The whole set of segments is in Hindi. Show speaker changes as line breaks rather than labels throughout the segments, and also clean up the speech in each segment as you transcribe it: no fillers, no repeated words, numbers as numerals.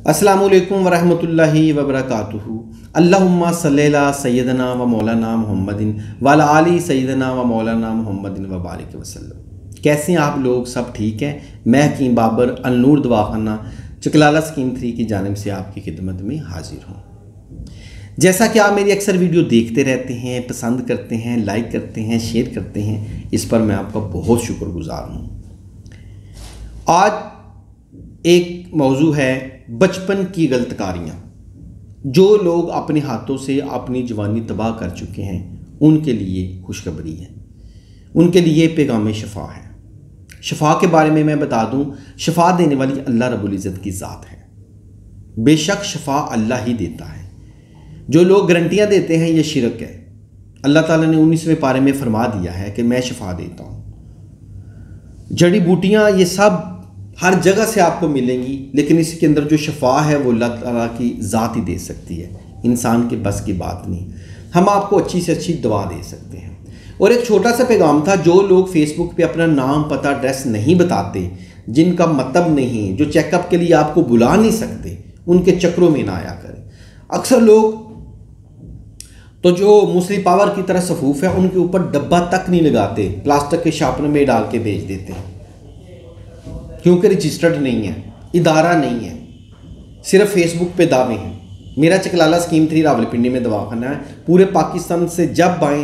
अस्सलामुअलैकुम वरहमतुल्लाहि वबरकातुहू। अल्लाहुम्मा सल्ली अला सय्यदना व मौलाना मुहम्मदिन व अला आलि सय्यदना व मौलाना मुहम्मदिन व बारिक वसल्लम। कैसे हैं आप लोग? सब ठीक हैं? मैं हकीम बाबर अल-नूर दवाखाना चकलाला स्कीम 3 की जानिब से आपकी खिदमत में हाजिर हूँ। जैसा कि आप मेरी अक्सर वीडियो देखते रहते हैं, पसंद करते हैं, लाइक करते हैं, शेयर करते हैं, इस पर मैं आपका बहुत शुक्रगुजार हूँ। आज एक मौजू है बचपन की गलतकारियाँ। जो लोग अपने हाथों से अपनी जवानी तबाह कर चुके हैं उनके लिए खुशखबरी है, उनके लिए पैगाम शफा है। शफा के बारे में मैं बता दूं, शफा देने वाली अल्लाह रब्बुल इज़्ज़त की ज़ात है। बेशक शफा अल्लाह ही देता है। जो लोग गारंटियाँ देते हैं ये शिरक है। अल्लाह ताला ने 19वें पारे में फरमा दिया है कि मैं शफा देता हूँ। जड़ी बूटियाँ ये सब हर जगह से आपको मिलेंगी, लेकिन इसके अंदर जो शफा है वो अल्लाह ताला की ज़ात ही दे सकती है, इंसान के बस की बात नहीं। हम आपको अच्छी से अच्छी दवा दे सकते हैं। और एक छोटा सा पैगाम था, जो लोग फेसबुक पे अपना नाम, पता, एड्रेस नहीं बताते, जिनका मतलब नहीं, जो चेकअप के लिए आपको बुला नहीं सकते, उनके चक्रों में ना आया करें। अक्सर लोग तो जो मुस्लिम पावर की तरह सफूफ है उनके ऊपर डब्बा तक नहीं लगाते, प्लास्टिक के शार्पनर में डाल के भेज देते हैं, क्योंकि रजिस्टर्ड नहीं है, इदारा नहीं है, सिर्फ फेसबुक पे दावे हैं। मेरा चकलाला स्कीम 3 रावलपिंडी में दवाखाना है। पूरे पाकिस्तान से जब आएँ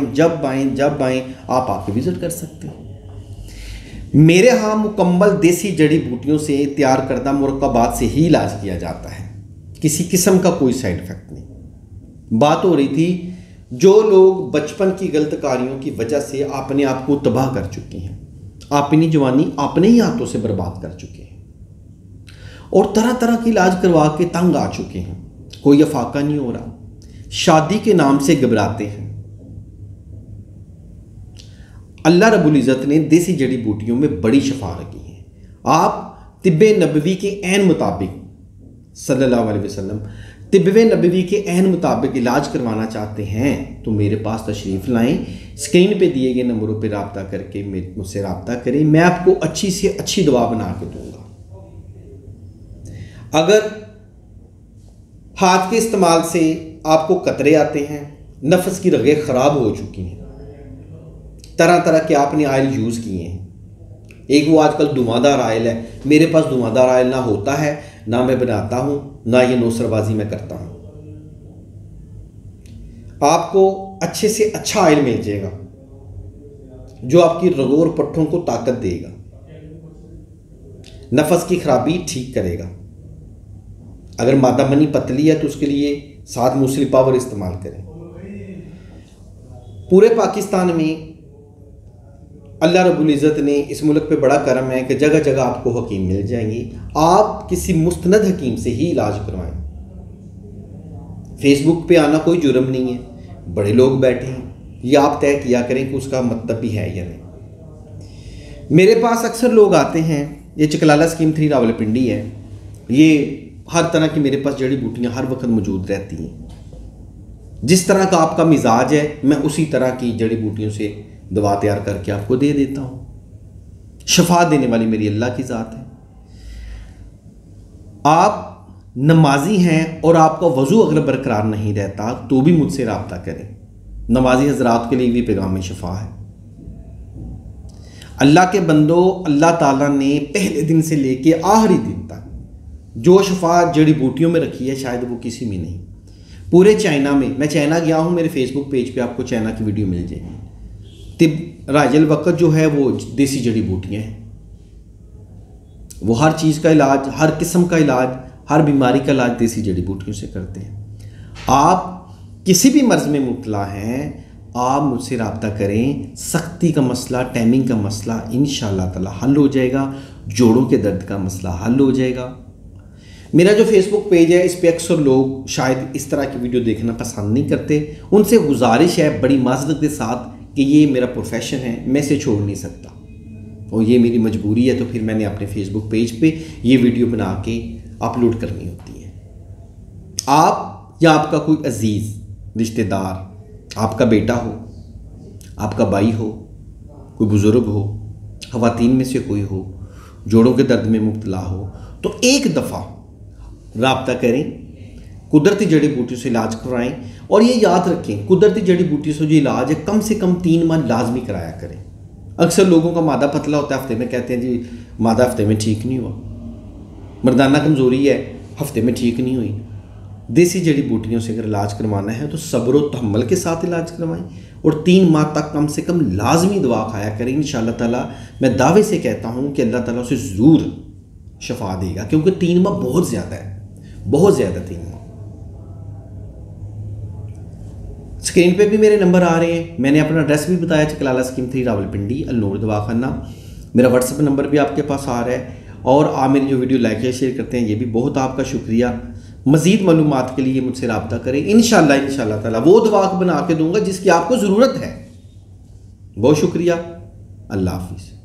आप आके विज़िट कर सकते हैं। मेरे यहाँ मुकम्मल देसी जड़ी बूटियों से तैयार करदा मुरक्कबात से ही इलाज किया जाता है, किसी किस्म का कोई साइड इफ़ेक्ट नहीं। बात हो रही थी जो लोग बचपन की गलतकारियों की वजह से अपने आप को तबाह कर चुके हैं, अपनी जवानी अपने ही हाथों से बर्बाद कर चुके हैं और तरह तरह की इलाज करवा के तंग आ चुके हैं, कोई अफाका नहीं हो रहा, शादी के नाम से घबराते हैं। अल्लाह रब्बुल इज़्ज़त ने देसी जड़ी बूटियों में बड़ी शफा रखी है। आप तिब्बे नबवी के ऐन मुताबिक सल्लल्लाहु अलैहि वसल्लम तिब्बे नबवी के ऐन मुताबिक इलाज करवाना चाहते हैं तो मेरे पास तशरीफ़ लाएं। स्क्रीन पे दिए गए नंबरों पे रब्ता करके मुझसे रब्ता करें, मैं आपको अच्छी से अच्छी दवा बना के दूंगा। अगर हाथ के इस्तेमाल से आपको कतरे आते हैं, नफ्स की रगें ख़राब हो चुकी हैं, तरह तरह के आपने आयल यूज़ किए हैं, एक वो आजकल धुआंधार आयल है, मेरे पास धुआंधार आयल ना होता है, ना मैं बनाता हूँ, ना ये नौसरबाजी मैं करता हूँ। आपको अच्छे से अच्छा आयल मिल जाएगा जो आपकी रगों और पट्ठों को ताकत देगा, नफस की खराबी ठीक करेगा। अगर मादा मनी पतली है तो उसके लिए 7 मुस्लिम पावर इस्तेमाल करें। पूरे पाकिस्तान में अल्लाह रब्बुल इज़्ज़त ने इस मुल्क पे बड़ा करम है कि जगह जगह आपको हकीम मिल जाएंगे। आप किसी मुस्तनद हकीम से ही इलाज करवाएं। फेसबुक पे आना कोई जुर्म नहीं है, बड़े लोग बैठे हैं, ये आप तय किया करें कि उसका मतलब भी है या नहीं। मेरे पास अक्सर लोग आते हैं, ये चकलाला स्कीम 3 रावलपिंडी है, ये हर तरह की मेरे पास जड़ी बूटियाँ हर वक्त मौजूद रहती हैं। जिस तरह का आपका मिजाज है मैं उसी तरह की जड़ी बूटियों से दवा तैयार करके आपको दे देता हूँ। शफा देने वाली मेरी अल्लाह की ज़ात है। आप नमाजी हैं और आपका वज़ू अगर बरकरार नहीं रहता तो भी मुझसे रब्ता करें। नमाजी हजरात के लिए भी पैगाम शफा है। अल्लाह के बंदो, अल्लाह ताला ने पहले दिन से लेके आखिरी दिन तक जो शफा जड़ी बूटियों में रखी है शायद वो किसी में नहीं। पूरे चाइना में, मैं चाइना गया हूँ, मेरे फेसबुक पेज पे आपको चाइना की वीडियो मिल जाएगी। तिब राजल वक़्त जो है वो देसी जड़ी बूटियाँ हैं, वो हर चीज़ का इलाज, हर किस्म का इलाज, हर बीमारी का इलाज देसी जड़ी बूटियों से करते हैं। आप किसी भी मर्ज़ में मुब्तला हैं, आप मुझसे रब्ता करें। सख्ती का मसला, टाइमिंग का मसला इंशाअल्लाह ताला हल हो जाएगा। जोड़ों के दर्द का मसला हल हो जाएगा। मेरा जो फेसबुक पेज है इस पर अक्सर लोग शायद इस तरह की वीडियो देखना पसंद नहीं करते। उनसे गुजारिश है बड़ी माज़रत के साथ कि ये मेरा प्रोफेशन है, मैं इसे छोड़ नहीं सकता और ये मेरी मजबूरी है, तो फिर मैंने अपने फेसबुक पेज पे ये वीडियो बना के अपलोड करनी होती है। आप या आपका कोई अजीज़ रिश्तेदार, आपका बेटा हो, आपका भाई हो, कोई बुज़ुर्ग हो, ख़वातीन में से कोई हो, जोड़ों के दर्द में मुब्तला हो, तो एक दफ़ा रब्ता करें, कुदरती जड़ी बूटियों से इलाज करवाएं। और ये याद रखें, कुदरती जड़ी बूटियों से जो इलाज है कम से कम 3 माह लाजमी कराया करें। अक्सर लोगों का मादा पतला होता है, हफ्ते में कहते हैं जी मादा हफ्ते में ठीक नहीं हुआ, मर्दाना कमज़ोरी है हफ्ते में ठीक नहीं हुई। देसी जड़ी बूटियों से अगर इलाज करवाना है तो सब्र व तहम्मुल के साथ इलाज करवाएं और 3 माह तक कम से कम लाजमी दवा खाया करें। इंशाअल्लाह ताला मैं दावे से कहता हूँ कि अल्लाह ताला उसे ज़रूर शफा देगा, क्योंकि 3 माह बहुत ज़्यादा है, बहुत ज़्यादा 3 माह। स्क्रीन पे भी मेरे नंबर आ रहे हैं, मैंने अपना एड्रेस भी बताया, चकलाला स्कीम 3 रावलपिंडी अल-नूर दवाखाना। मेरा व्हाट्सएप नंबर भी आपके पास आ रहा है। और आप मेरी जो वीडियो लाइक या शेयर करते हैं ये भी बहुत आपका शुक्रिया। मज़ीद मालूमात के लिए मुझसे रब्ता करें। इंशाअल्लाह ताला वो दवा बना के दूंगा जिसकी आपको ज़रूरत है। बहुत शुक्रिया, अल्लाह हाफिज़।